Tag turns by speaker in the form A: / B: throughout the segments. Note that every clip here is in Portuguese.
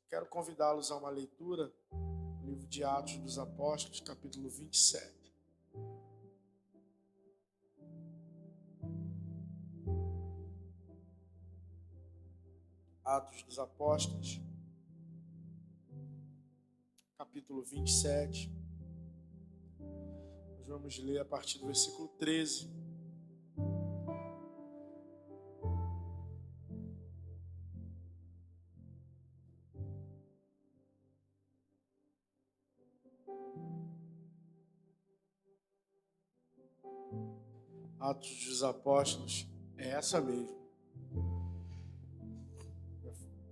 A: Quero convidá-los a uma leitura, no livro de Atos dos Apóstolos, capítulo 27. Atos dos Apóstolos, capítulo 27. Nós vamos ler a partir do versículo 13. Atos dos Apóstolos é essa mesmo.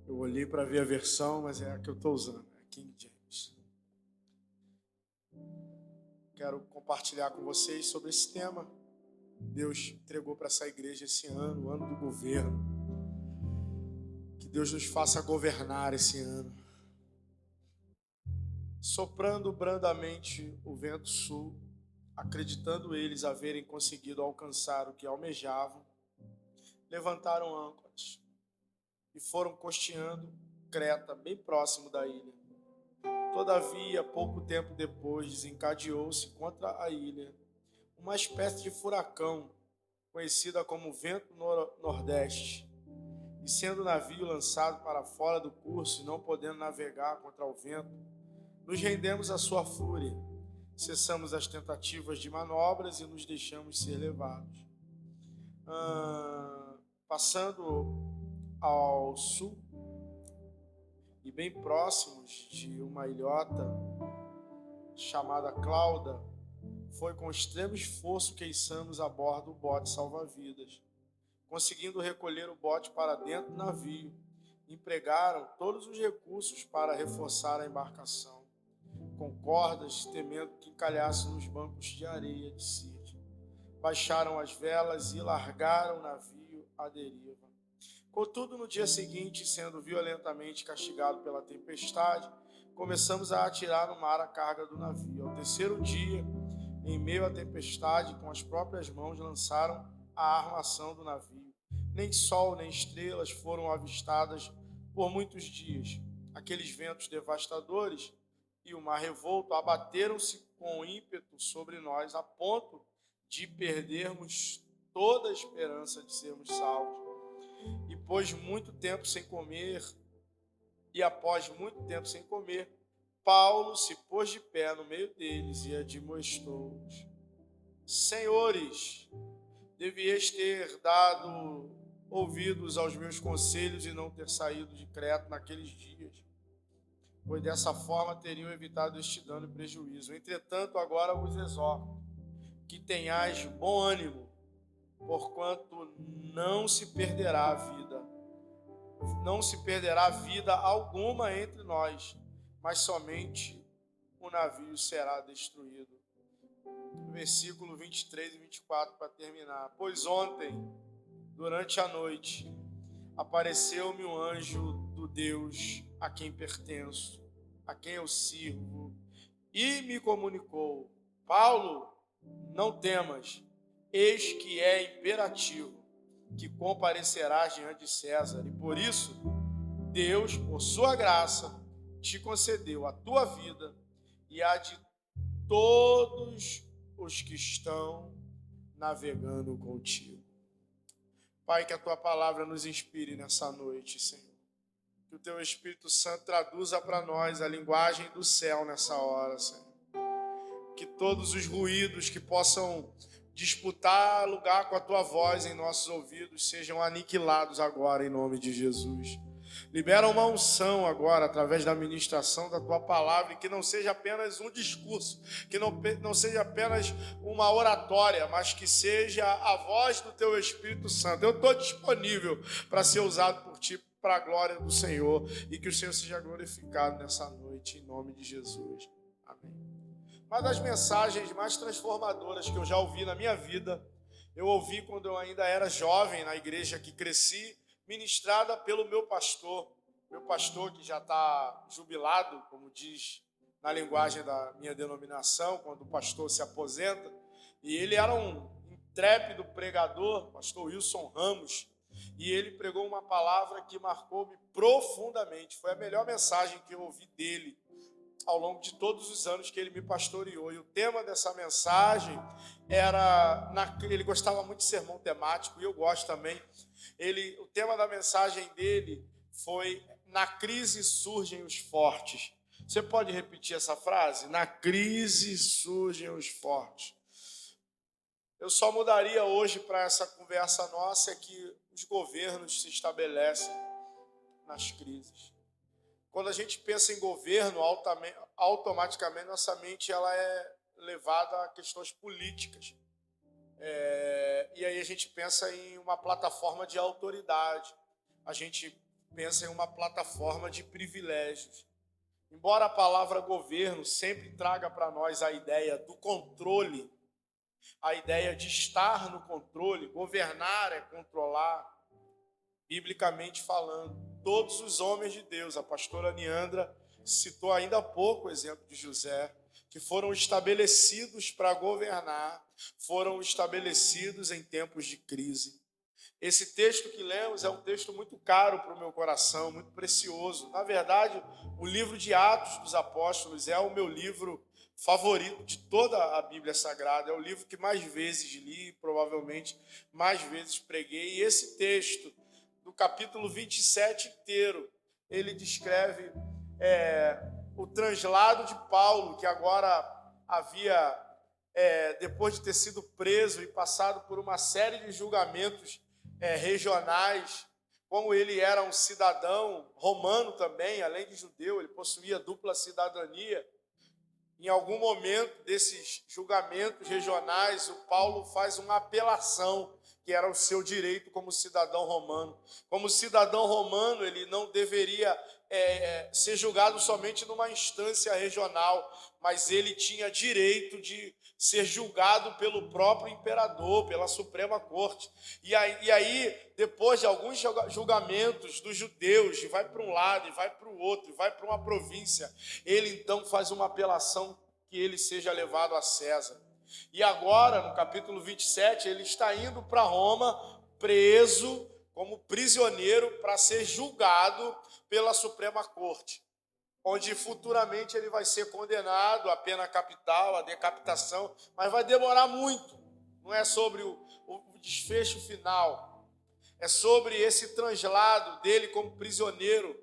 A: Eu olhei para ver a versão, mas é a que eu estou usando, é King James. Quero compartilhar com vocês sobre esse tema. Deus entregou para essa igreja esse ano, o ano do governo. Que Deus nos faça governar esse ano. Soprando brandamente o vento sul, acreditando eles haverem conseguido alcançar o que almejavam, levantaram âncoras e foram costeando Creta, bem próximo da ilha. Todavia, pouco tempo depois, desencadeou-se contra a ilha uma espécie de furacão, conhecida como vento nordeste, e sendo o navio lançado para fora do curso e não podendo navegar contra o vento, nos rendemos à sua fúria, cessamos as tentativas de manobras e nos deixamos ser levados. Passando ao sul e bem próximos de uma ilhota chamada Clauda, foi com extremo esforço que içamos a bordo do bote salva-vidas. Conseguindo recolher o bote para dentro do navio, empregaram todos os recursos para reforçar a embarcação, com cordas, temendo que encalhasse nos bancos de areia de Sírte. Baixaram as velas e largaram o navio à deriva. Contudo, no dia seguinte, sendo violentamente castigado pela tempestade, começamos a atirar no mar a carga do navio. Ao terceiro dia, em meio à tempestade, com as próprias mãos lançaram a armação do navio. Nem sol nem estrelas foram avistadas por muitos dias. Aqueles ventos devastadores e o mar revolto abateram-se com ímpeto sobre nós, a ponto de perdermos toda a esperança de sermos salvos. E após muito tempo sem comer, Paulo se pôs de pé no meio deles e admoestou-os: Senhores, devias ter dado ouvidos aos meus conselhos e não ter saído de Creta naqueles dias, pois dessa forma teriam evitado este dano e prejuízo. Entretanto, agora vos exorto que tenhais bom ânimo, porquanto não se perderá vida alguma entre nós, mas somente o navio será destruído. Versículo 23 e 24 para terminar. Pois ontem, durante a noite, apareceu-me um anjo do Deus a quem pertenço, a quem eu sirvo, e me comunicou: Paulo, não temas, eis que é imperativo que comparecerás diante de César, e por isso Deus, por sua graça, te concedeu a tua vida e a de todos os que estão navegando contigo. Pai, que a tua palavra nos inspire nessa noite, Senhor. Que o teu Espírito Santo traduza para nós a linguagem do céu nessa hora, Senhor. Que todos os ruídos que possam disputar lugar com a tua voz em nossos ouvidos sejam aniquilados agora em nome de Jesus. Libera uma unção agora através da ministração da tua palavra, e que não seja apenas um discurso, que não seja apenas uma oratória, mas que seja a voz do teu Espírito Santo. Eu estou disponível para ser usado por ti para a glória do Senhor, e que o Senhor seja glorificado nessa noite em nome de Jesus. Amém. Uma das mensagens mais transformadoras que eu já ouvi na minha vida, eu ouvi quando eu ainda era jovem na igreja que cresci, ministrada pelo meu pastor que já está jubilado, como diz na linguagem da minha denominação, quando o pastor se aposenta, e ele era um intrépido pregador, pastor Wilson Ramos, e ele pregou uma palavra que marcou-me profundamente. Foi a melhor mensagem que eu ouvi dele ao longo de todos os anos que ele me pastoreou. E o tema dessa mensagem era... Ele gostava muito de sermão temático, e eu gosto também. O tema da mensagem dele foi: na crise surgem os fortes. Você pode repetir essa frase? Na crise surgem os fortes. Eu só mudaria hoje para essa conversa nossa é que os governos se estabelecem nas crises. Quando a gente pensa em governo, automaticamente nossa mente ela é levada a questões políticas. E aí a gente pensa em uma plataforma de autoridade. A gente pensa em uma plataforma de privilégios. Embora a palavra governo sempre traga para nós a ideia do controle, a ideia de estar no controle, governar é controlar, biblicamente falando, todos os homens de Deus, a pastora Niandra citou ainda há pouco o exemplo de José, que foram estabelecidos para governar, foram estabelecidos em tempos de crise. Esse texto que lemos é um texto muito caro para o meu coração, muito precioso. Na verdade, o livro de Atos dos Apóstolos é o meu livro favorito de toda a Bíblia Sagrada. É o livro que mais vezes li, provavelmente mais vezes preguei. E esse texto, do capítulo 27 inteiro, ele descreve o translado de Paulo, que agora havia, depois de ter sido preso e passado por uma série de julgamentos regionais, como ele era um cidadão romano também, além de judeu, ele possuía dupla cidadania. Em algum momento desses julgamentos regionais, o Paulo faz uma apelação, que era o seu direito como cidadão romano. Como cidadão romano, ele não deveria ser julgado somente numa instância regional, mas ele tinha direito de ser julgado pelo próprio imperador, pela Suprema Corte. E aí, depois de alguns julgamentos dos judeus, e vai para um lado, e vai para o outro, e vai para uma província, ele então faz uma apelação que ele seja levado a César. E agora, no capítulo 27, ele está indo para Roma, preso como prisioneiro, para ser julgado pela Suprema Corte, onde futuramente ele vai ser condenado à pena capital, à decapitação, mas vai demorar muito. Não é sobre o desfecho final, é sobre esse translado dele como prisioneiro,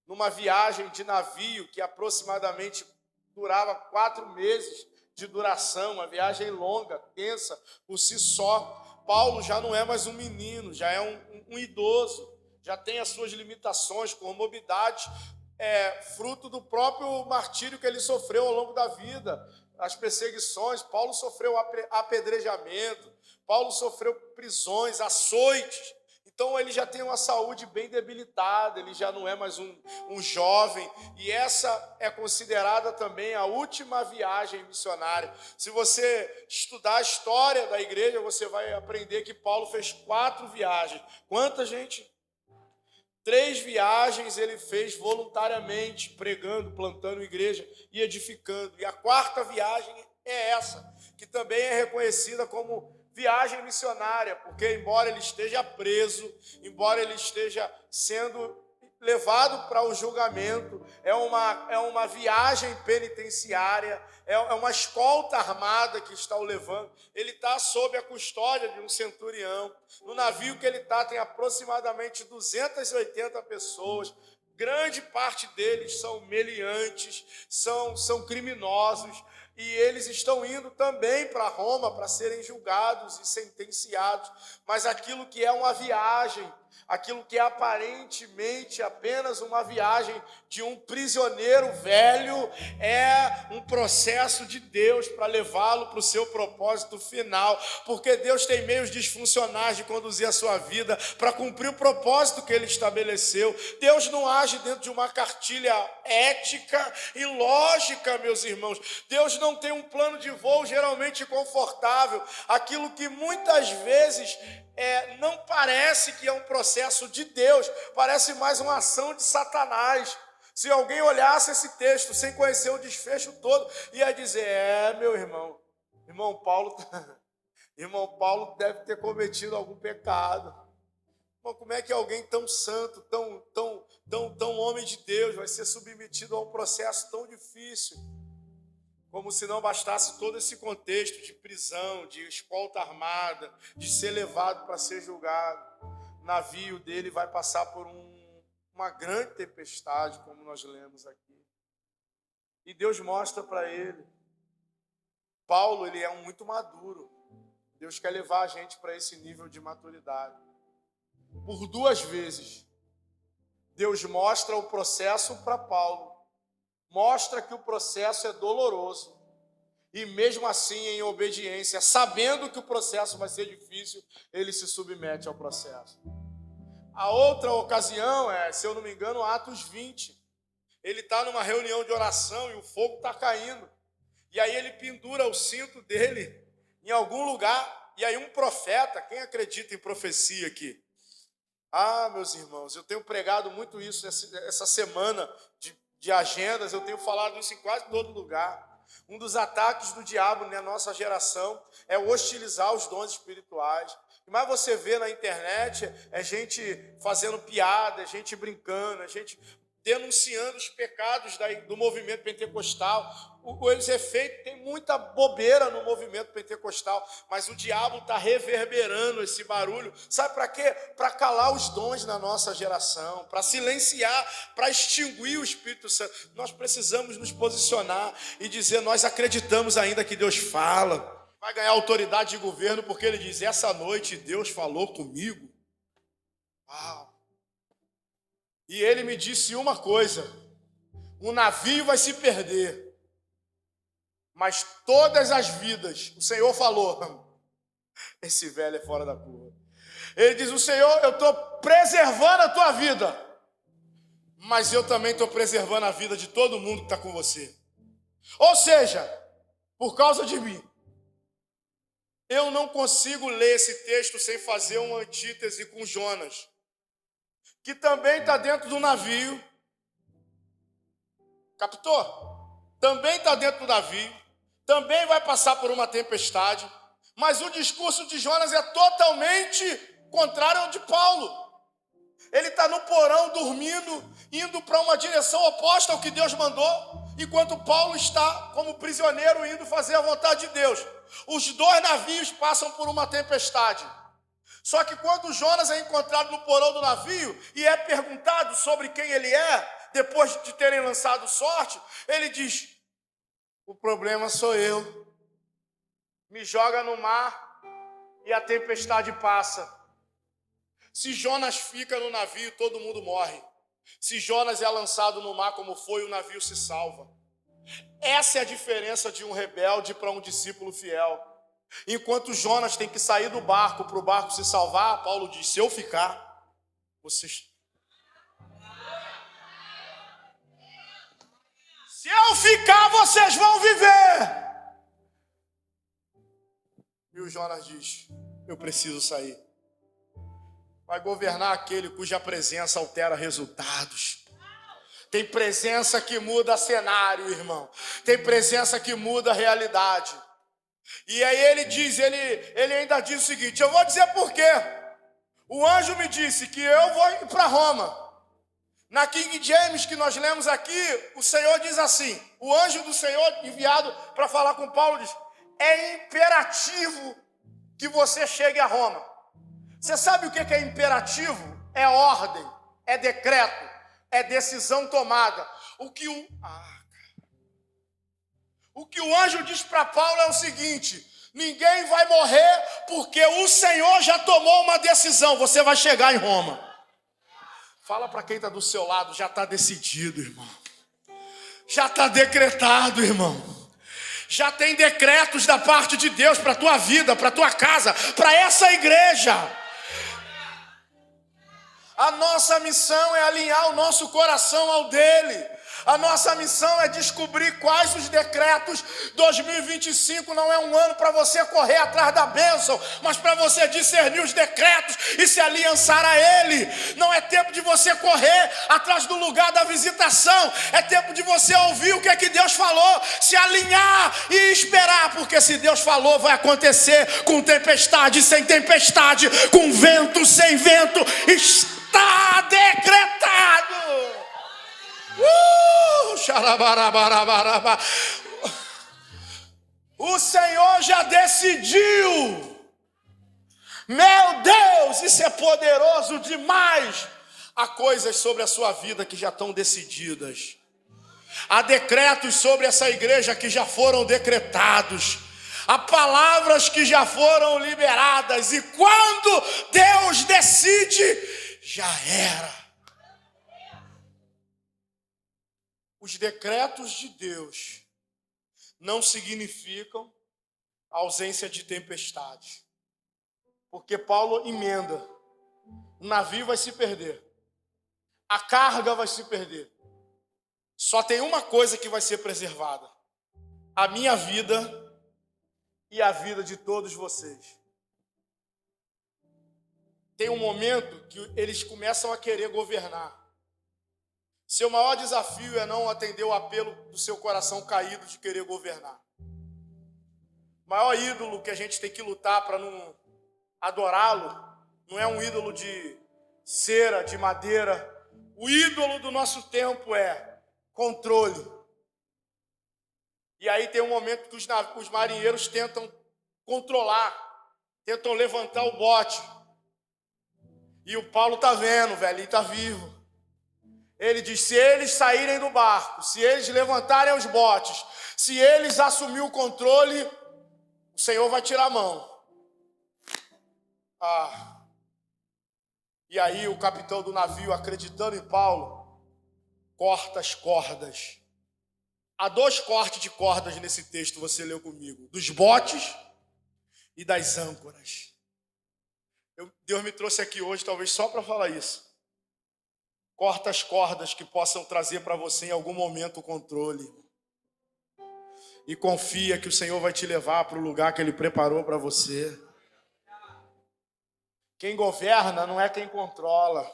A: numa viagem de navio que aproximadamente durava 4 meses de duração, uma viagem longa, tensa por si só. Paulo já não é mais um menino, já é um idoso, já tem as suas limitações, comorbidades, fruto do próprio martírio que ele sofreu ao longo da vida, as perseguições. Paulo sofreu apedrejamento, Paulo sofreu prisões, açoites. Então ele já tem uma saúde bem debilitada, ele já não é mais um jovem, e essa é considerada também a última viagem missionária. Se você estudar a história da igreja, você vai aprender que Paulo fez 4 viagens. Quanta gente? 3 viagens ele fez voluntariamente, pregando, plantando igreja e edificando. E a 4ª viagem é essa, que também é reconhecida como viagem missionária, porque embora ele esteja preso, embora ele esteja sendo levado para o julgamento, é uma viagem penitenciária, é uma escolta armada que está o levando. Ele está sob a custódia de um centurião. No navio que ele está tem aproximadamente 280 pessoas. Grande parte deles são meliantes, são criminosos, e eles estão indo também para Roma para serem julgados e sentenciados. Mas aquilo que é uma viagem, aquilo que é aparentemente apenas uma viagem de um prisioneiro velho, é um processo de Deus para levá-lo para o seu propósito final, porque Deus tem meios disfuncionais de conduzir a sua vida para cumprir o propósito que Ele estabeleceu. Deus não age dentro de uma cartilha ética e lógica, meus irmãos. Deus não tem um plano de voo geralmente confortável, aquilo que muitas vezes não parece que é um processo de Deus, parece mais uma ação de Satanás. Se alguém olhasse esse texto sem conhecer o desfecho todo, ia dizer: meu irmão Paulo deve ter cometido algum pecado. Mas como é que alguém tão santo, tão homem de Deus, vai ser submetido a um processo tão difícil? Como se não bastasse todo esse contexto de prisão, de escolta armada, de ser levado para ser julgado. O navio dele vai passar por uma grande tempestade, como nós lemos aqui. E Deus mostra para ele. Paulo, ele é muito maduro. Deus quer levar a gente para esse nível de maturidade. Por 2 vezes, Deus mostra o processo para Paulo. Mostra que o processo é doloroso. E mesmo assim, em obediência, sabendo que o processo vai ser difícil, ele se submete ao processo. A outra ocasião se eu não me engano, Atos 20. Ele está numa reunião de oração e o fogo está caindo. E aí ele pendura o cinto dele em algum lugar. E aí um profeta, quem acredita em profecia aqui? Meus irmãos, eu tenho pregado muito isso essa semana de agendas, eu tenho falado isso em quase todo lugar. Um dos ataques do diabo na nossa geração é hostilizar os dons espirituais. Mas você vê na internet, é gente fazendo piada, é gente brincando, é gente denunciando os pecados do movimento pentecostal. Os efeitos, tem muita bobeira no movimento pentecostal, mas o diabo está reverberando esse barulho. Sabe para quê? Para calar os dons na nossa geração, para silenciar, para extinguir o Espírito Santo. Nós precisamos nos posicionar e dizer, nós acreditamos ainda que Deus fala. Vai ganhar autoridade de governo porque ele diz, essa noite Deus falou comigo. Uau! E ele me disse uma coisa, o navio vai se perder, mas todas as vidas, o Senhor falou, esse velho é fora da curva. Ele diz, o Senhor, eu estou preservando a tua vida, mas eu também estou preservando a vida de todo mundo que está com você. Ou seja, por causa de mim, eu não consigo ler esse texto sem fazer uma antítese com Jonas, que também está dentro do navio. Captou? Também está dentro do navio, também vai passar por uma tempestade, mas o discurso de Jonas é totalmente contrário ao de Paulo. Ele está no porão dormindo, indo para uma direção oposta ao que Deus mandou, enquanto Paulo está como prisioneiro indo fazer a vontade de Deus. Os 2 navios passam por uma tempestade. Só que quando Jonas é encontrado no porão do navio e é perguntado sobre quem ele é, depois de terem lançado sorte, ele diz, o problema sou eu. Me joga no mar e a tempestade passa. Se Jonas fica no navio, todo mundo morre. Se Jonas é lançado no mar como foi, o navio se salva. Essa é a diferença de um rebelde para um discípulo fiel. Enquanto Jonas tem que sair do barco para o barco se salvar, Paulo diz, se eu ficar, vocês... Se eu ficar, vocês vão viver. E o Jonas diz, eu preciso sair. Vai governar aquele cuja presença altera resultados. Tem presença que muda cenário, irmão. Tem presença que muda a realidade. E aí ele diz, ele ainda diz o seguinte, eu vou dizer por quê. O anjo me disse que eu vou ir para Roma. Na King James que nós lemos aqui, o Senhor diz assim, o anjo do Senhor enviado para falar com Paulo diz, é imperativo que você chegue a Roma. Você sabe o que é imperativo? É ordem, é decreto, é decisão tomada. O que o anjo diz para Paulo é o seguinte, ninguém vai morrer porque o Senhor já tomou uma decisão, você vai chegar em Roma. Fala para quem está do seu lado, já está decidido, irmão. Já está decretado, irmão. Já tem decretos da parte de Deus para a tua vida, para a tua casa, para essa igreja. A nossa missão é alinhar o nosso coração ao dele. A nossa missão é descobrir quais os decretos. 2025 não é um ano para você correr atrás da bênção, mas para você discernir os decretos e se aliançar a Ele. Não é tempo de você correr atrás do lugar da visitação, é tempo de você ouvir o que é que Deus falou, se alinhar e esperar, porque se Deus falou, vai acontecer, com tempestade, sem tempestade, com vento, sem vento, está decretado. Xarabarabarabara. O Senhor já decidiu. Meu Deus, isso é poderoso demais. Há coisas sobre a sua vida que já estão decididas. Há decretos sobre essa igreja que já foram decretados. Há palavras que já foram liberadas. E quando Deus decide, já era. Os decretos de Deus não significam ausência de tempestade. Porque Paulo emenda. O navio vai se perder. A carga vai se perder. Só tem uma coisa que vai ser preservada: a minha vida e a vida de todos vocês. Tem um momento que eles começam a querer governar. Seu maior desafio é não atender o apelo do seu coração caído de querer governar. O maior ídolo que a gente tem que lutar para não adorá-lo não é um ídolo de cera, de madeira. O ídolo do nosso tempo é controle. E aí tem um momento que os marinheiros tentam controlar, tentam levantar o bote. E o Paulo está vendo, velho, ele está vivo. Ele diz: se eles saírem do barco, se eles levantarem os botes, se eles assumirem o controle, o Senhor vai tirar a mão. E aí o capitão do navio, acreditando em Paulo, corta as cordas. Há 2 cortes de cordas nesse texto, você leu comigo: dos botes e das âncoras. Deus me trouxe aqui hoje, talvez só para falar isso. Corta as cordas que possam trazer para você em algum momento o controle. E confia que o Senhor vai te levar para o lugar que Ele preparou para você. Quem governa não é quem controla.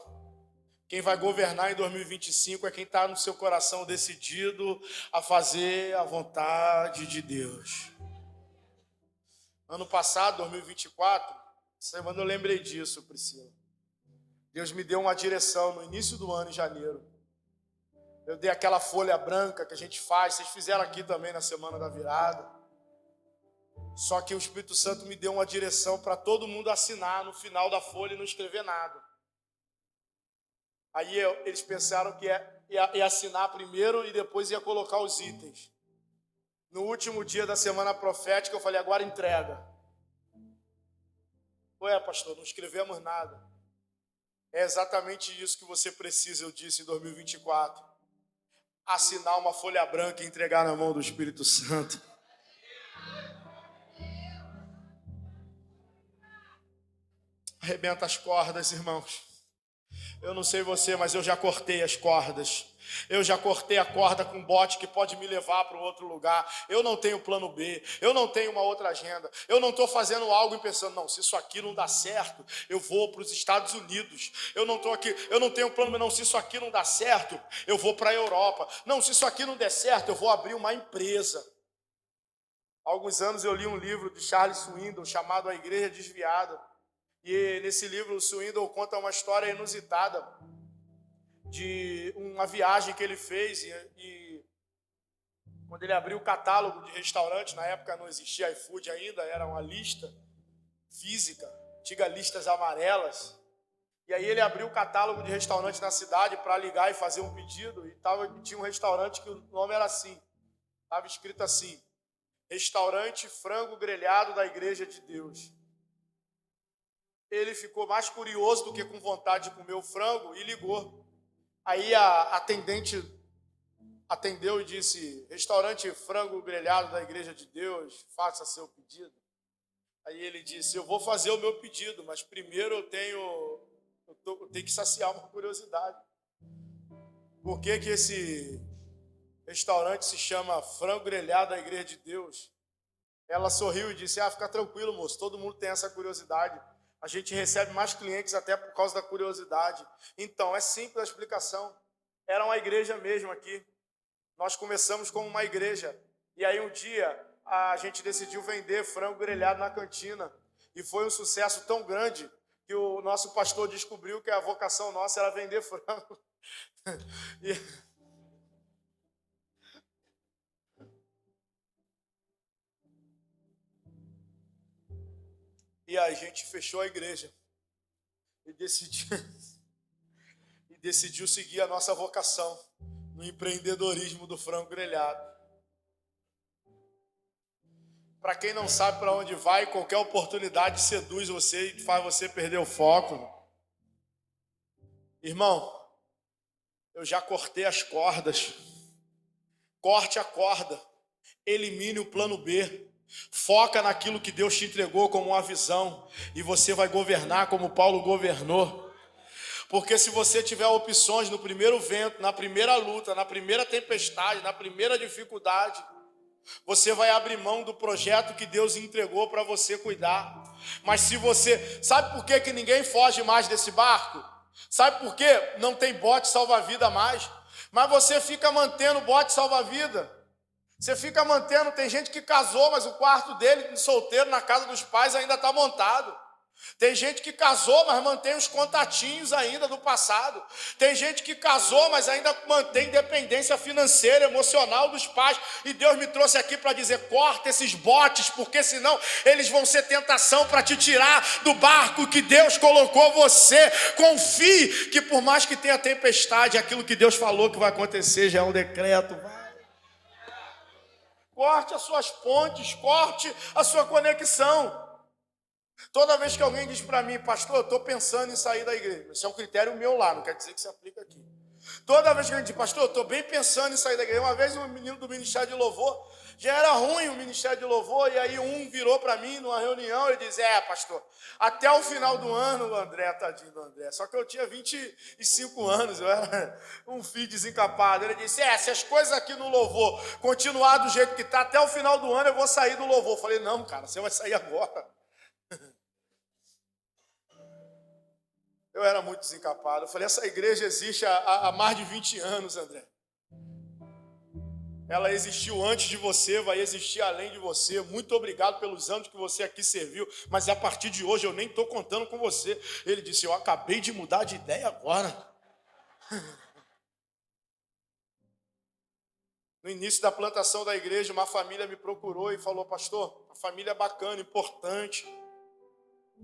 A: Quem vai governar em 2025 é quem está no seu coração decidido a fazer a vontade de Deus. Ano passado, 2024, semana eu lembrei disso, Priscila. Deus me deu uma direção no início do ano, em janeiro. Eu dei aquela folha branca que a gente faz, vocês fizeram aqui também na semana da virada. Só que o Espírito Santo me deu uma direção para todo mundo assinar no final da folha e não escrever nada. Aí eles pensaram que ia assinar primeiro e depois ia colocar os itens. No último dia da semana profética eu falei: agora entrega. Ué, pastor, não escrevemos nada. É exatamente isso que você precisa, eu disse, em 2024. Assinar uma folha branca e entregar na mão do Espírito Santo. Arrebenta as cordas, irmãos. Eu não sei você, mas eu já cortei as cordas. Eu já cortei a corda com bote que pode me levar para outro lugar. Eu não tenho plano B, eu não tenho uma outra agenda. Eu não estou fazendo algo e pensando: não, se isso aqui não dá certo, eu vou para os Estados Unidos. Eu não estou aqui, eu não tenho plano B, não, se isso aqui não dá certo, eu vou para a Europa. Não, se isso aqui não der certo, eu vou abrir uma empresa. Há alguns anos eu li um livro de Charles Swindoll chamado A Igreja Desviada. E nesse livro o Swindoll conta uma história inusitada de uma viagem que ele fez e quando ele abriu o catálogo de restaurantes, na época não existia iFood ainda, era uma lista física, antiga listas amarelas. E aí ele abriu o catálogo de restaurantes na cidade para ligar e fazer um pedido e tinha um restaurante que o nome era assim, estava escrito assim: Restaurante Frango Grelhado da Igreja de Deus. Ele ficou mais curioso do que com vontade de comer o frango e ligou. Aí a atendente atendeu e disse: Restaurante Frango Grelhado da Igreja de Deus, faça seu pedido. Aí ele disse: eu vou fazer o meu pedido, mas primeiro eu tenho que saciar uma curiosidade. Por que esse restaurante se chama Frango Grelhado da Igreja de Deus. Ela sorriu e disse: fica tranquilo, moço, todo mundo tem essa curiosidade. A gente recebe mais clientes até por causa da curiosidade. Então, é simples a explicação. Era uma igreja mesmo aqui. Nós começamos como uma igreja. E aí um dia a gente decidiu vender frango grelhado na cantina. E foi um sucesso tão grande que o nosso pastor descobriu que a vocação nossa era vender frango. E a gente fechou a igreja e decidiu seguir a nossa vocação no empreendedorismo do frango grelhado. Para quem não sabe para onde vai, qualquer oportunidade seduz você e faz você perder o foco. Irmão, eu já cortei as cordas. Corte a corda. Elimine o plano B. Foca naquilo que Deus te entregou como uma visão. E você vai governar como Paulo governou. Porque se você tiver opções no primeiro vento, na primeira luta, na primeira tempestade, na primeira dificuldade, você vai abrir mão do projeto que Deus entregou para você cuidar. Mas se você... Sabe por que ninguém foge mais desse barco? Sabe por que não tem bote salva-vida mais? Mas você fica mantendo bote salva-vida. Você fica mantendo... Tem gente que casou, mas o quarto dele, de solteiro, na casa dos pais, ainda está montado. Tem gente que casou, mas mantém os contatinhos ainda do passado. Tem gente que casou, mas ainda mantém dependência financeira, emocional dos pais. E Deus me trouxe aqui para dizer: corta esses botes, porque senão eles vão ser tentação para te tirar do barco que Deus colocou você. Confie que por mais que tenha tempestade, aquilo que Deus falou que vai acontecer já é um decreto. Corte as suas pontes, corte a sua conexão. Toda vez que alguém diz para mim: pastor, eu estou pensando em sair da igreja. Esse é um critério meu lá, não quer dizer que se aplica aqui. Toda vez que alguém diz: pastor, eu estou bem pensando em sair da igreja. Uma vez um menino do Ministério de Louvor, já era ruim o Ministério de Louvor, e aí um virou para mim numa reunião e disse: pastor, até o final do ano, o André, tadinho do André. Só que eu tinha 25 anos, eu era um filho desencapado. Ele disse: se as coisas aqui no louvor continuar do jeito que está, até o final do ano eu vou sair do louvor. Eu falei: não, cara, você vai sair agora. Eu era muito desencapado. Eu falei: essa igreja existe há mais de 20 anos, André. Ela existiu antes de você, vai existir além de você. Muito obrigado pelos anos que você aqui serviu, mas a partir de hoje eu nem estou contando com você. Ele disse: eu acabei de mudar de ideia agora. No início da plantação da igreja, uma família me procurou e falou: pastor, uma família bacana, importante,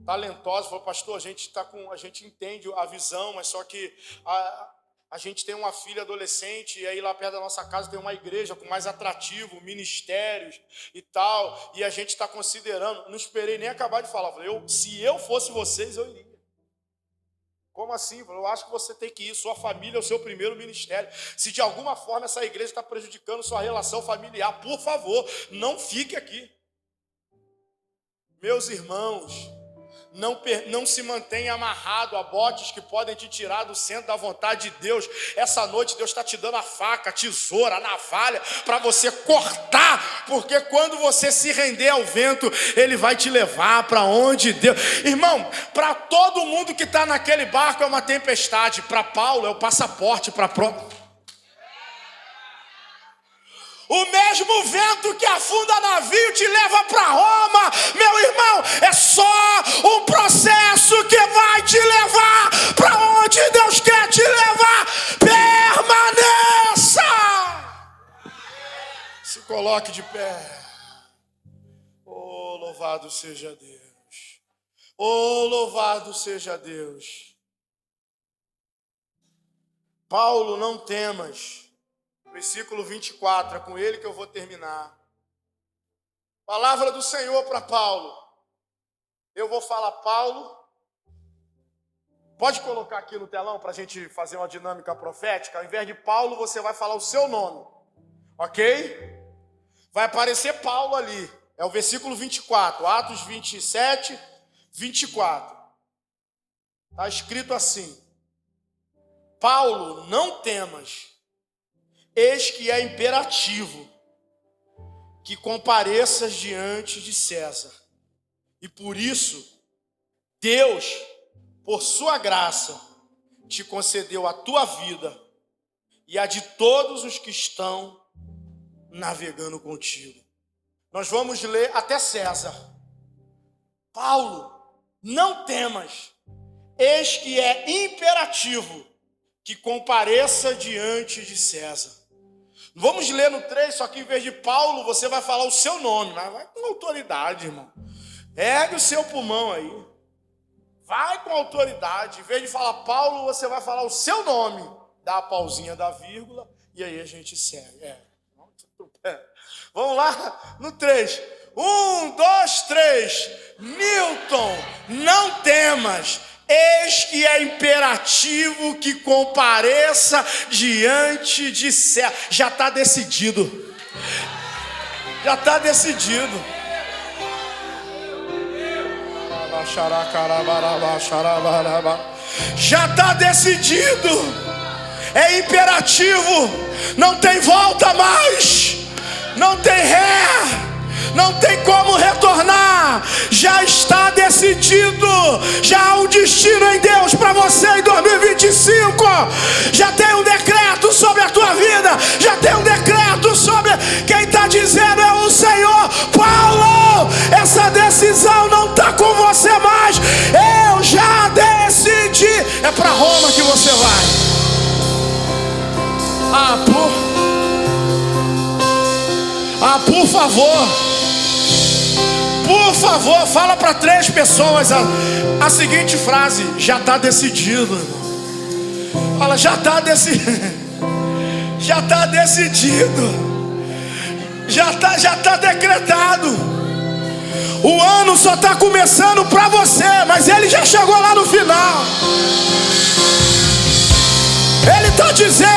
A: talentosa. Falou: pastor, a gente entende a visão, mas só que a gente tem uma filha adolescente, e aí lá perto da nossa casa tem uma igreja com mais atrativo, ministérios e tal, e a gente está considerando. Não esperei nem acabar de falar. Falei: se eu fosse vocês, eu iria. Como assim? Eu acho que você tem que ir. Sua família é o seu primeiro ministério. Se de alguma forma essa igreja está prejudicando sua relação familiar, por favor, não fique aqui. Meus irmãos, não se mantenha amarrado a botes que podem te tirar do centro da vontade de Deus. Essa noite Deus está te dando a faca, a tesoura, a navalha para você cortar, porque quando você se render ao vento, Ele vai te levar para onde Deus... Irmão, para todo mundo que está naquele barco é uma tempestade. Para Paulo é o passaporte para a prova. O mesmo vento que afunda navio te leva para Roma, meu irmão. É só um processo que vai te levar para onde Deus quer te levar. Permaneça. Se coloque de pé. Oh, louvado seja Deus. Oh, louvado seja Deus. Paulo, não temas. Versículo 24, é com ele que eu vou terminar. Palavra do Senhor para Paulo. Eu vou falar Paulo. Pode colocar aqui no telão para a gente fazer uma dinâmica profética. Ao invés de Paulo, você vai falar o seu nome. Ok? Vai aparecer Paulo ali. É o versículo 24. Atos 27, 24. Está escrito assim: Paulo, não temas. Eis que é imperativo que compareças diante de César. E por isso, Deus, por sua graça, te concedeu a tua vida e a de todos os que estão navegando contigo. Nós vamos ler até César. Paulo, não temas, eis que é imperativo que compareça diante de César. Vamos ler no 3, só que em vez de Paulo, você vai falar o seu nome, mas vai com autoridade, irmão. Ergue o seu pulmão aí. Vai com autoridade. Em vez de falar Paulo, você vai falar o seu nome. Dá a pausinha da vírgula e aí a gente segue. Vamos lá no 3. 1, 2, 3. Milton, não temas. Eis que é imperativo que compareça diante de César. Já está decidido. Já está decidido. Já está decidido. É imperativo. Não tem volta mais. Não tem ré. Não tem como retornar. Já está decidido. Já há um destino em Deus para você em 2025. Já tem um decreto sobre a tua vida. Já tem um decreto sobre quem está dizendo é o Senhor. Paulo, essa decisão não está com você mais. Eu já decidi. É para Roma que você vai. Por favor. Por favor, fala para 3 pessoas a seguinte frase: já está decidido. Fala, já está decidido. Já está decidido. Já está decretado. O ano só está começando para você, mas ele já chegou lá no final. Ele está dizendo